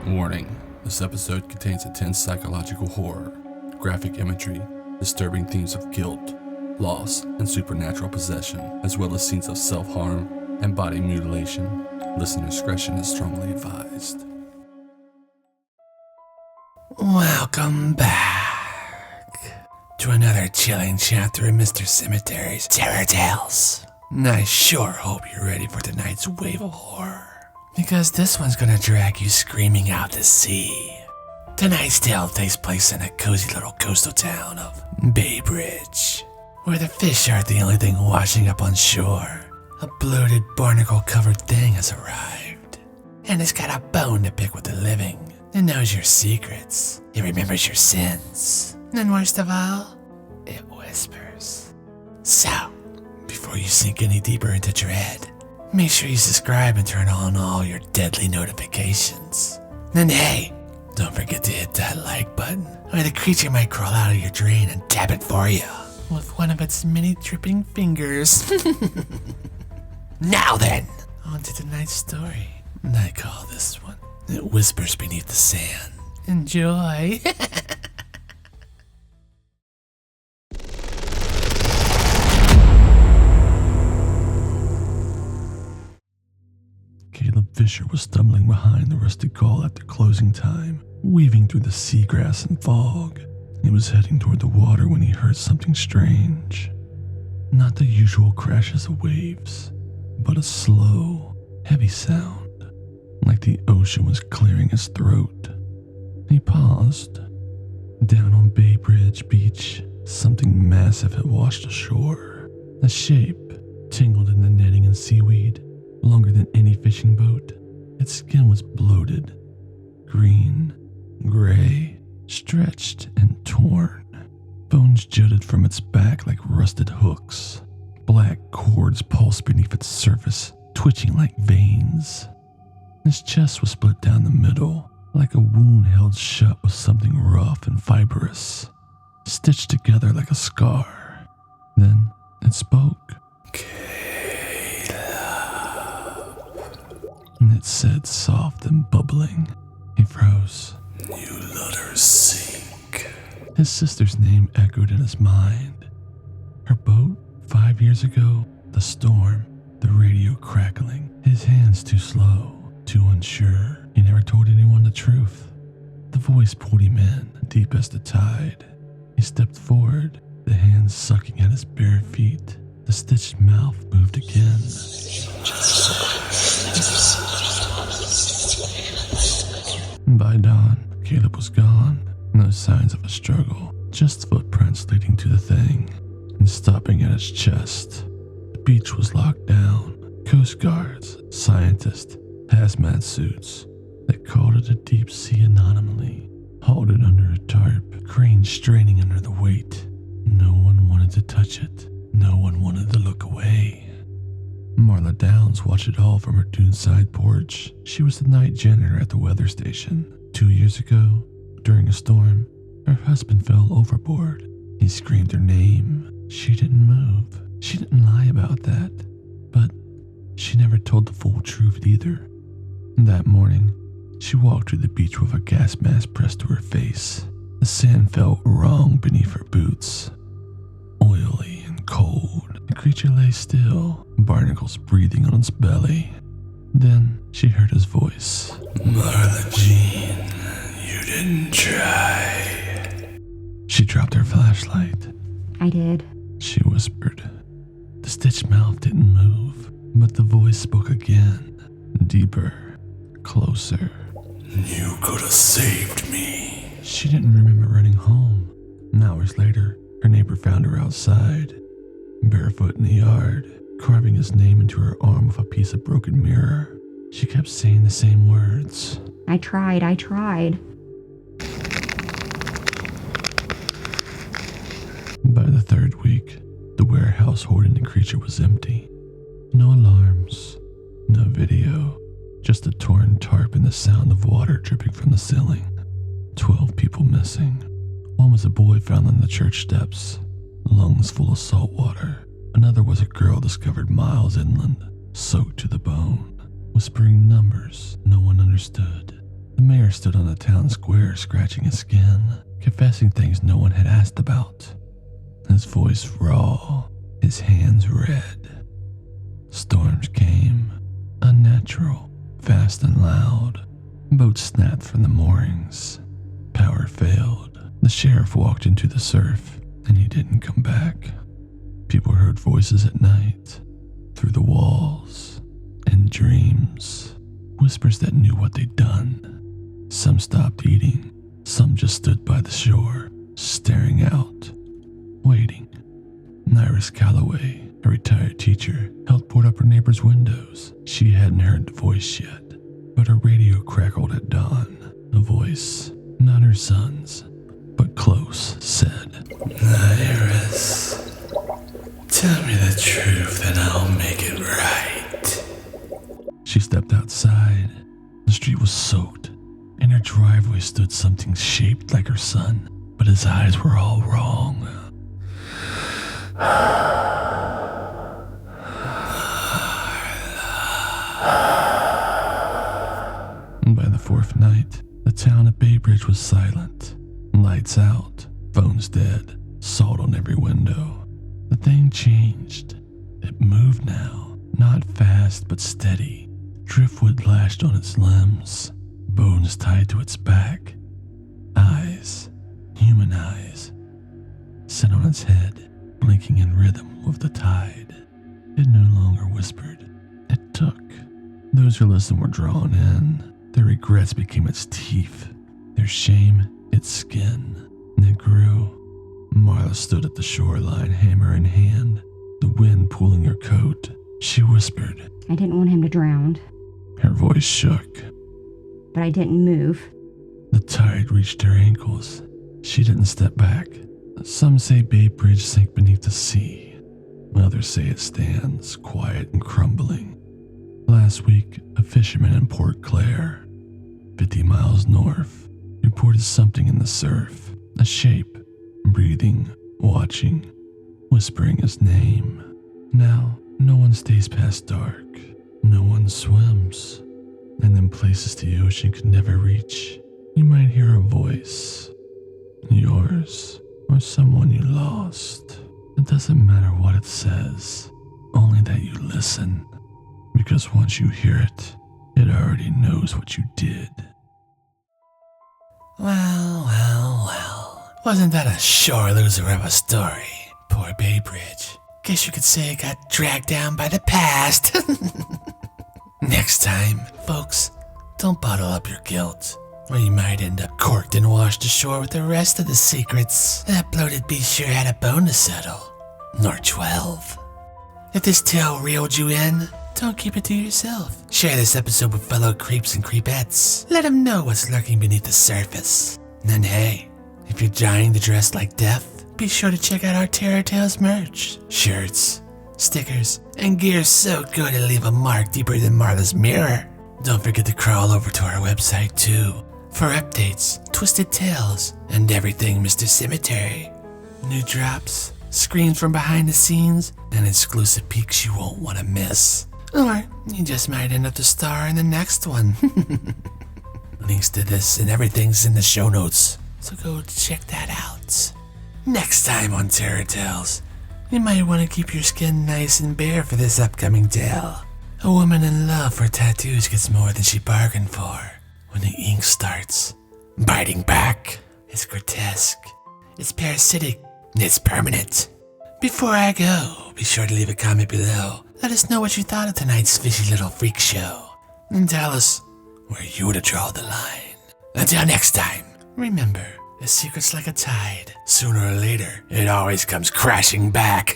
Warning, this episode contains intense psychological horror, graphic imagery, disturbing themes of guilt, loss, and supernatural possession, as well as scenes of self-harm and body mutilation. Listener discretion is strongly advised. Welcome back to another chilling chapter of Mr. Cemetery's Terror Tales. I sure hope you're ready for tonight's wave of horror, because this one's gonna drag you screaming out to sea. Tonight's tale takes place in a cozy little coastal town of Baybridge, where the fish aren't the only thing washing up on shore. A bloated, barnacle-covered thing has arrived, and it's got a bone to pick with the living. It knows your secrets, it remembers your sins, and worst of all, it whispers. So, before you sink any deeper into dread, make sure you subscribe and turn on all your deadly notifications. And hey, don't forget to hit that like button, or the creature might crawl out of your drain and tap it for you with one of its many dripping fingers. Now then, on to tonight's story. I call this one It Whispers Beneath the Sand. Enjoy. Caleb Fisher was stumbling behind the rustic call after closing time, weaving through the seagrass and fog. He was heading toward the water when he heard something strange. Not the usual crashes of waves, but a slow, heavy sound, like the ocean was clearing his throat. He paused. Down on Baybridge Beach, something massive had washed ashore. A shape tingled in the netting and seaweed, longer than any fishing boat. Its skin was bloated, green, gray, stretched and torn. Bones jutted from its back like rusted hooks. Black cords pulsed beneath its surface, twitching like veins. His chest was split down the middle, like a wound held shut with something rough and fibrous, stitched together like a scar. Then it spoke. And it said, soft and bubbling. He froze. You let her sink. His sister's name echoed in his mind. Her boat, 5 years ago, the storm, the radio crackling. His hands too slow, too unsure. He never told anyone the truth. The voice pulled him in, deep as the tide. He stepped forward, the hands sucking at his bare feet. The stitched mouth moved again. By dawn, Caleb was gone. No signs of a struggle, just footprints leading to the thing and stopping at its chest. The beach was locked down. Coast guards, scientists, hazmat suits. They called it a deep sea anomaly, halted under a tarp, cranes straining under the weight. No one wanted to touch it. No one wanted to look away. Marla Downs watched it all from her duneside porch. She was the night janitor at the weather station. 2 years ago, during a storm, her husband fell overboard. He screamed her name. She didn't move. She didn't lie about that. But she never told the full truth either. That morning, she walked to the beach with a gas mask pressed to her face. The sand felt wrong beneath her boots. Oily and cold, the creature lay still, barnacles breathing on its belly. Then she heard his voice. Marla Jean, you didn't try. She dropped her flashlight. I did. She whispered. The stitched mouth didn't move, but the voice spoke again, deeper, closer. You could have saved me. She didn't remember running home. Hours later, her neighbor found her outside, barefoot in the yard, carving his name into her arm with a piece of broken mirror. She kept saying the same words. I tried. By the third week, the warehouse hoarding the creature was empty. No alarms, no video, just a torn tarp and the sound of water dripping from the ceiling. 12 people missing. One was a boy found on the church steps, lungs full of salt water. Another was a girl discovered miles inland, soaked to the bone, whispering numbers no one understood. The mayor stood on the town square scratching his skin, confessing things no one had asked about. His voice raw, his hands red. Storms came, unnatural, fast and loud. Boats snapped from the moorings. Power failed. The sheriff walked into the surf, and he didn't come back. People heard voices at night, through the walls, in dreams, whispers that knew what they'd done. Some stopped eating, some just stood by the shore, staring out, waiting. Iris Calloway, a retired teacher, helped board up her neighbor's windows. She hadn't heard the voice yet, but her radio crackled at dawn. A voice, not her son's, but close, said, Iris, tell me the truth and I'll make it right. She stepped outside. The street was soaked. In her driveway stood something shaped like her son, but his eyes were all wrong. And by the fourth night, the town of Baybridge was silent. Lights out, phones dead, salt on every window. The thing changed. It moved now, not fast but steady. Driftwood lashed on its limbs, bones tied to its back. Eyes, human eyes, set on its head, blinking in rhythm with the tide. It no longer whispered. It took. Those who listened were drawn in. Their regrets became its teeth, their shame its skin. And it grew. Marla stood at the shoreline, hammer in hand, the wind pulling her coat. She whispered. I didn't want him to drown, Her voice shook. but I didn't move. The tide reached her ankles. She didn't step back. Some say Baybridge sank beneath the sea. Others say it stands, quiet and crumbling. Last week, a fisherman in Port Clare, 50 miles north, reported something in the surf. A shape, breathing, watching, whispering his name. Now, no one stays past dark. No one swims. And in places the ocean could never reach, you might hear a voice. Yours, or someone you lost. It doesn't matter what it says, only that you listen. Because once you hear it, it already knows what you did. Well. Wasn't that a sore loser of a story? Poor Baybridge. Guess you could say it got dragged down by the past. Next time, folks, don't bottle up your guilt, or you might end up corked and washed ashore with the rest of the secrets. That bloated beast sure had a bone to settle. Nor 12. If this tale reeled you in, don't keep it to yourself. Share this episode with fellow creeps and creepettes. Let them know what's lurking beneath the surface. And hey, if you're dying to dress like death, be sure to check out our Terror Tales merch. Shirts, stickers, and gear so good it'll leave a mark deeper than Marla's mirror. Don't forget to crawl over to our website too, for updates, twisted tales, and everything Mr. Cemetery. New drops, screens from behind the scenes, and exclusive peeks you won't want to miss. Or you just might end up the star in the next one. Links to this and everything's in the show notes, so go check that out. Next time on Terror Tales, you might want to keep your skin nice and bare for this upcoming tale. A woman in love for tattoos gets more than she bargained for when the ink starts biting back. It's grotesque, it's parasitic, and it's permanent. Before I go, be sure to leave a comment below. Let us know what you thought of tonight's fishy little freak show, and tell us where you would draw the line. Until next time, remember, a secret's like a tide. Sooner or later, it always comes crashing back.